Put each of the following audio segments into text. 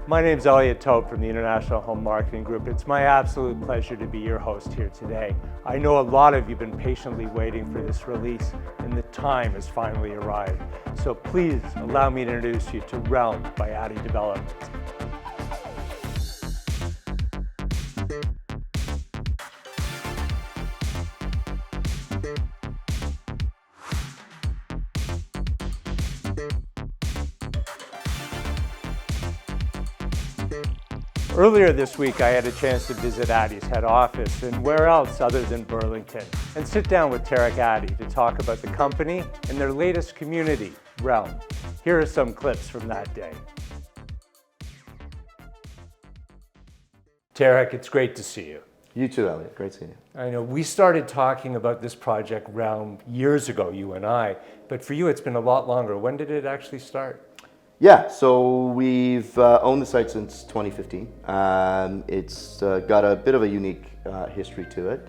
My name's Elliot Tope from the International Home Marketing Group. It's my absolute pleasure to be your host here today. I know a lot of you have been patiently waiting for this release, and the time has finally arrived. So please allow me to introduce you to Realm by Addy Developments. Earlier this week, I had a chance to visit Addy's head office, and where else other than Burlington, and sit down with Tarek Addy to talk about the company and their latest community, Realm. Here are some clips from that day. Tarek, it's great to see you. You too, Elliot. Great seeing you. I know we started talking about this project, Realm, years ago, you and I, but for you, it's been a lot longer. When did it actually start? Yeah, so we've owned the site since 2015. It's got a bit of a unique history to it.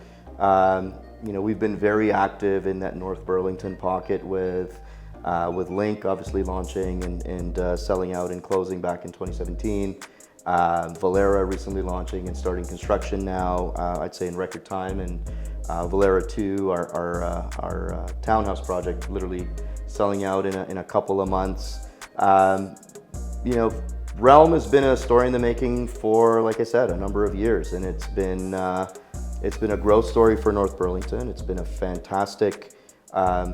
We've been very active in that North Burlington pocket with Link obviously launching and selling out and closing back in 2017. Valera recently launching and starting construction now, I'd say in record time. And Valera 2, our townhouse project, literally selling out in a couple of months. Realm has been a story in the making for, like I said, a number of years, and it's been a growth story for North Burlington. It's been a fantastic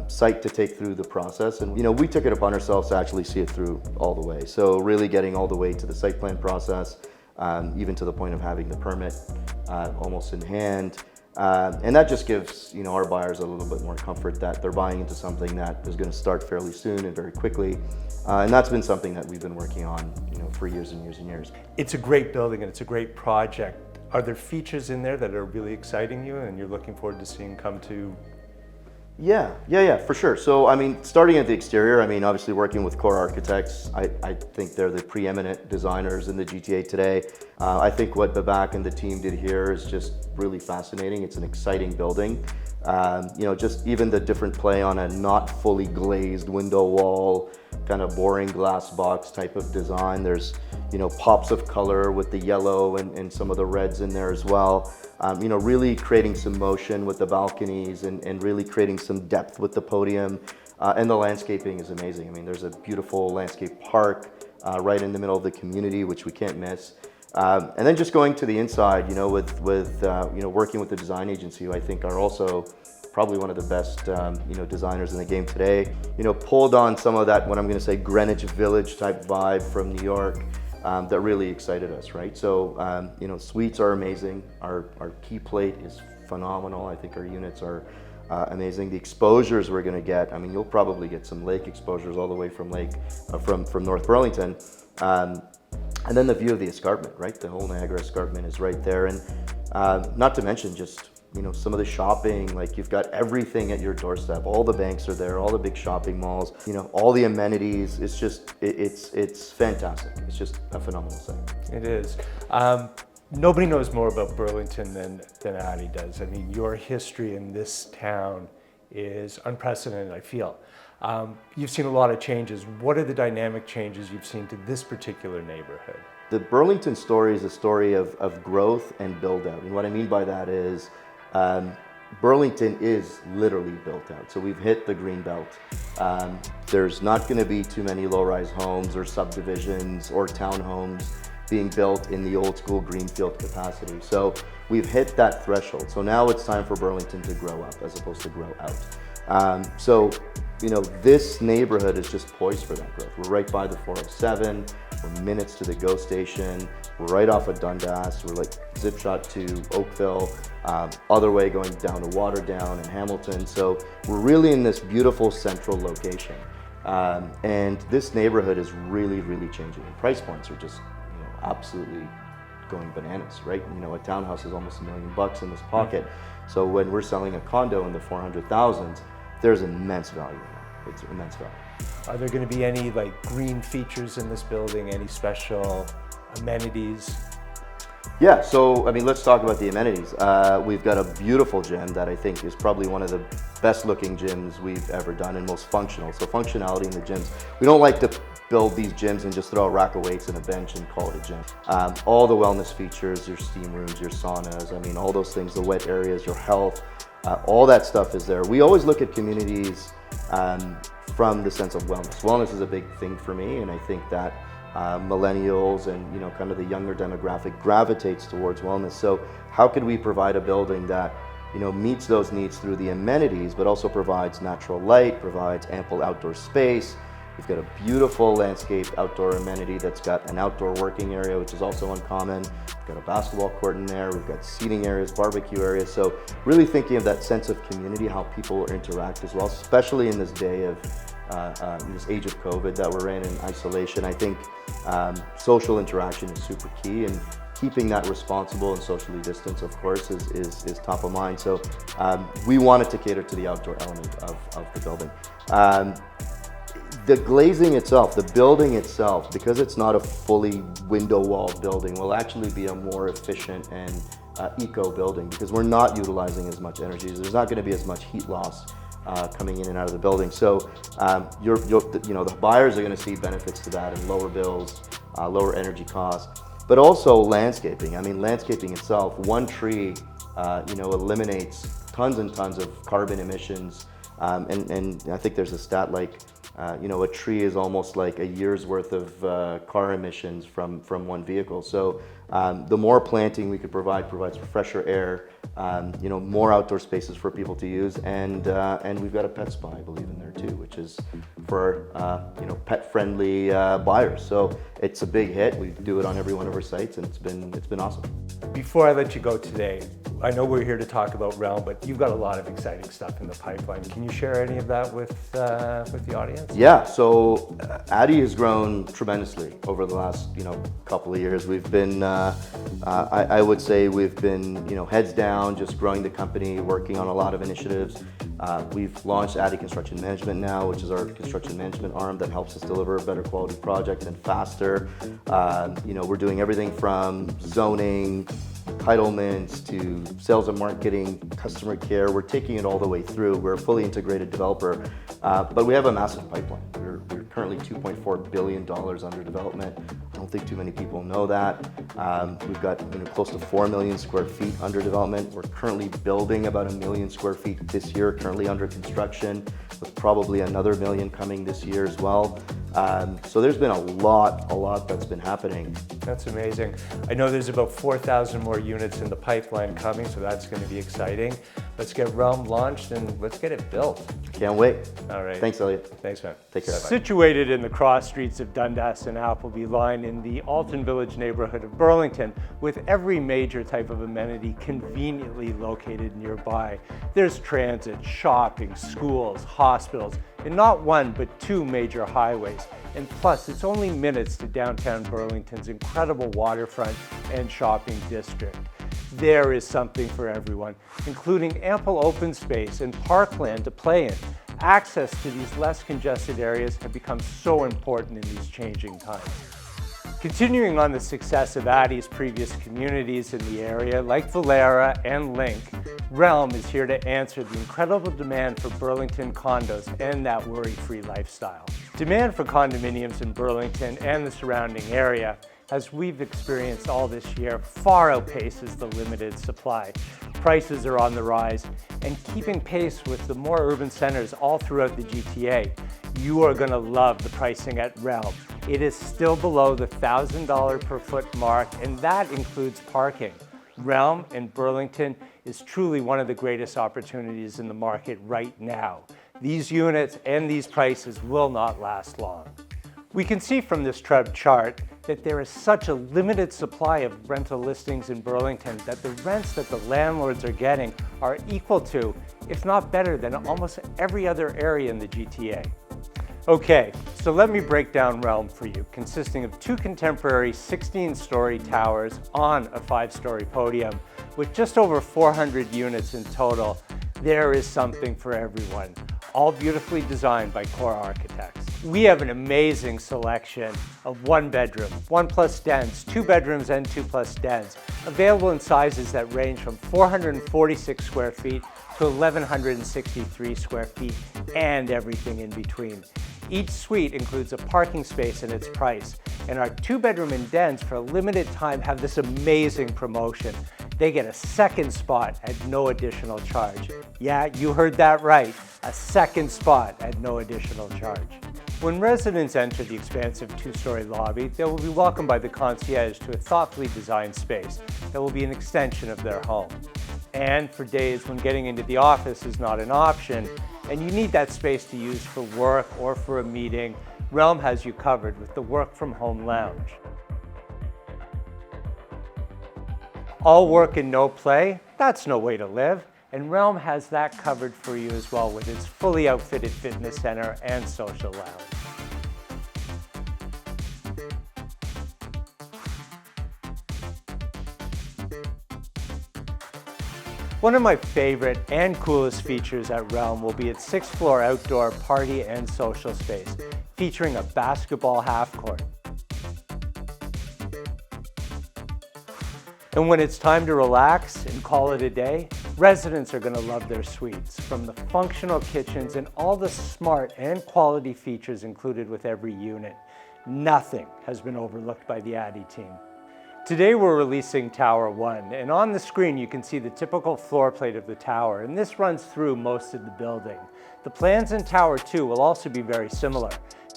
site to take through the process, and we took it upon ourselves to actually see it through all the way. So really getting all the way to the site plan process, even to the point of having the permit almost in hand. And that just gives our buyers a little bit more comfort that they're buying into something that is going to start fairly soon and very quickly. And that's been something that we've been working on for years and years and years. It's a great building and it's a great project. Are there features in there that are really exciting you and you're looking forward to seeing come to? Yeah, for sure. So, starting at the exterior, obviously working with Core Architects, I think they're the preeminent designers in the GTA today. I think what Babak and the team did here is just really fascinating. It's an exciting building. Just even the different play on a not fully glazed window wall, kind of boring glass box type of design. There's, pops of color with the yellow and some of the reds in there as well. Really creating some motion with the balconies and really creating some depth with the podium. And the landscaping is amazing. There's a beautiful landscape park right in the middle of the community, which we can't miss. And then just going to the inside, with working with the design agency, who I think are also probably one of the best, designers in the game today. Pulled on some of that, what I'm going to say, Greenwich Village type vibe from New York. That really excited us, right? So, suites are amazing. Our key plate is phenomenal. I think our units are amazing. The exposures we're going to get, you'll probably get some lake exposures all the way from from North Burlington. And then the view of the escarpment, right? The whole Niagara escarpment is right there. And not to mention just, some of the shopping, like you've got everything at your doorstep. All the banks are there, all the big shopping malls, all the amenities. It's just, it's fantastic. It's just a phenomenal site. It is. Nobody knows more about Burlington than Addy does. Your history in this town is unprecedented, I feel. You've seen a lot of changes. What are the dynamic changes you've seen to this particular neighborhood? The Burlington story is a story of growth and build out. And what I mean by that is, Burlington is literally built out. So we've hit the green belt. There's not going to be too many low-rise homes or subdivisions or townhomes being built in the old school greenfield capacity. So we've hit that threshold. So now it's time for Burlington to grow up as opposed to grow out. This neighborhood is just poised for that growth. We're right by the 407. We're minutes to the GO station. We're right off of Dundas. We're like zip shot to Oakville, other way going down to Waterdown and Hamilton. So we're really in this beautiful central location. And this neighborhood is really, really changing. The price points are just, absolutely going bananas, right? A townhouse is almost $1 million in this pocket. So when we're selling a condo in the 400,000s, there's immense value in that. It's immense value. Are there going to be any green features in this building? Any special amenities? Yeah, so let's talk about the amenities. We've got a beautiful gym that I think is probably one of the best looking gyms we've ever done and most functional. So functionality in the gyms. We don't like to build these gyms and just throw a rack of weights and a bench and call it a gym. All the wellness features, your steam rooms, your saunas, I mean, all those things, the wet areas, your health, all that stuff is there. We always look at communities from the sense of wellness. Wellness is a big thing for me, and I think that millennials and kind of the younger demographic gravitates towards wellness. So how could we provide a building that meets those needs through the amenities, but also provides natural light, provides ample outdoor space. We've got a beautiful landscape outdoor amenity that's got an outdoor working area, which is also uncommon. We've got a basketball court in there. We've got seating areas, barbecue areas. So really thinking of that sense of community, how people interact as well, especially in this day of this age of COVID that we're in isolation. I think social interaction is super key, and keeping that responsible and socially distanced, of course, is top of mind. So we wanted to cater to the outdoor element of the building. The glazing itself, the building itself, because it's not a fully window-walled building, will actually be a more efficient and eco building, because we're not utilizing as much energy. There's not going to be as much heat loss coming in and out of the building. So the buyers are going to see benefits to that and lower bills, lower energy costs, but also landscaping. I mean, landscaping itself, one tree, eliminates tons and tons of carbon emissions. And I think there's a stat like, a tree is almost like a year's worth of car emissions from one vehicle. So the more planting we could provides fresher air, more outdoor spaces for people to use, and we've got a pet spa, I believe, in there too, which is for pet-friendly buyers. So it's a big hit. We do it on every one of our sites, and it's been awesome. Before I let you go today, I know we're here to talk about Realm, but you've got a lot of exciting stuff in the pipeline. Can you share any of that with the audience? Yeah, so Addy has grown tremendously over the last couple of years. We've been, I would say we've been heads down, just growing the company, working on a lot of initiatives. We've launched Addy Construction Management now, which is our construction management arm that helps us deliver a better quality project and faster. We're doing everything from zoning, entitlements, to sales and marketing, customer care. We're taking it all the way through. We're a fully integrated developer, but we have a massive pipeline. We're currently $2.4 billion under development. I don't think too many people know that. We've got close to 4 million square feet under development. We're currently building about 1 million square feet this year, currently under construction, with probably another 1 million coming this year as well. So there's been a lot that's been happening. That's amazing. I know there's about 4,000 more units in the pipeline coming, so that's going to be exciting. Let's get Realm launched and let's get it built. Can't wait. All right. Thanks, Elliot. Thanks, man. Take care. Situated in the cross streets of Dundas and Appleby line in the Alton Village neighborhood of Burlington, with every major type of amenity conveniently located nearby. There's transit, shopping, schools, hospitals, and not one but 2 major highways. And plus, it's only minutes to downtown Burlington's incredible waterfront and shopping district. There is something for everyone, including ample open space and parkland to play in. Access to these less congested areas have become so important in these changing times. Continuing on the success of Addy's previous communities in the area, like Valera and Link, Realm is here to answer the incredible demand for Burlington condos and that worry-free lifestyle. Demand for condominiums in Burlington and the surrounding area, as we've experienced all this year, far outpaces the limited supply. Prices are on the rise and keeping pace with the more urban centers all throughout the GTA. You are going to love the pricing at Realm. It is still below the $1,000 per foot mark, and that includes parking. Realm in Burlington is truly one of the greatest opportunities in the market right now. These units and these prices will not last long. We can see from this chart that there is such a limited supply of rental listings in Burlington that the rents that the landlords are getting are equal to, if not better than, almost every other area in the GTA. Okay, so let me break down Realm for you, consisting of 2 contemporary 16-story towers on a 5-story podium. With just over 400 units in total, there is something for everyone, all beautifully designed by core architects. We have an amazing selection of 1-bedroom, 1+ dens, 2 bedrooms and 2+ dens, available in sizes that range from 446 square feet to 1,163 square feet and everything in between. Each suite includes a parking space in its price, and our 2-bedroom indents for a limited time have this amazing promotion. They get a second spot at no additional charge. Yeah, you heard that right, a second spot at no additional charge. When residents enter the expansive 2-story lobby, they will be welcomed by the concierge to a thoughtfully designed space that will be an extension of their home. And for days when getting into the office is not an option, and you need that space to use for work or for a meeting, Realm has you covered with the Work From Home Lounge. All work and no play? That's no way to live. And Realm has that covered for you as well with its fully outfitted fitness center and social lounge. One of my favorite and coolest features at Realm will be its 6th-floor outdoor party and social space, featuring a basketball half-court. And when it's time to relax and call it a day, residents are going to love their suites, from the functional kitchens and all the smart and quality features included with every unit. Nothing has been overlooked by the Addy team. Today we're releasing Tower 1, and on the screen you can see the typical floor plate of the tower, and this runs through most of the building. The plans in Tower 2 will also be very similar.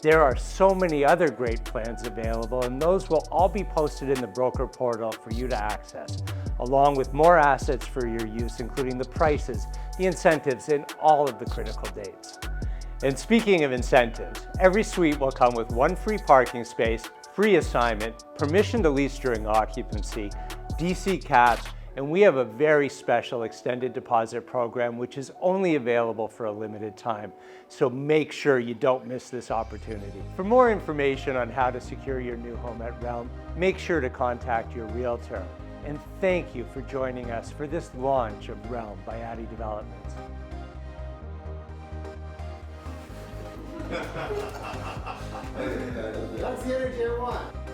There are so many other great plans available, and those will all be posted in the broker portal for you to access, along with more assets for your use, including the prices, the incentives, and all of the critical dates. And speaking of incentives, every suite will come with 1 free parking space, free assignment, permission to lease during occupancy, DC caps, and we have a very special extended deposit program which is only available for a limited time. So make sure you don't miss this opportunity. For more information on how to secure your new home at Realm, make sure to contact your realtor. And thank you for joining us for this launch of Realm by Addy Developments. That's the energy I want.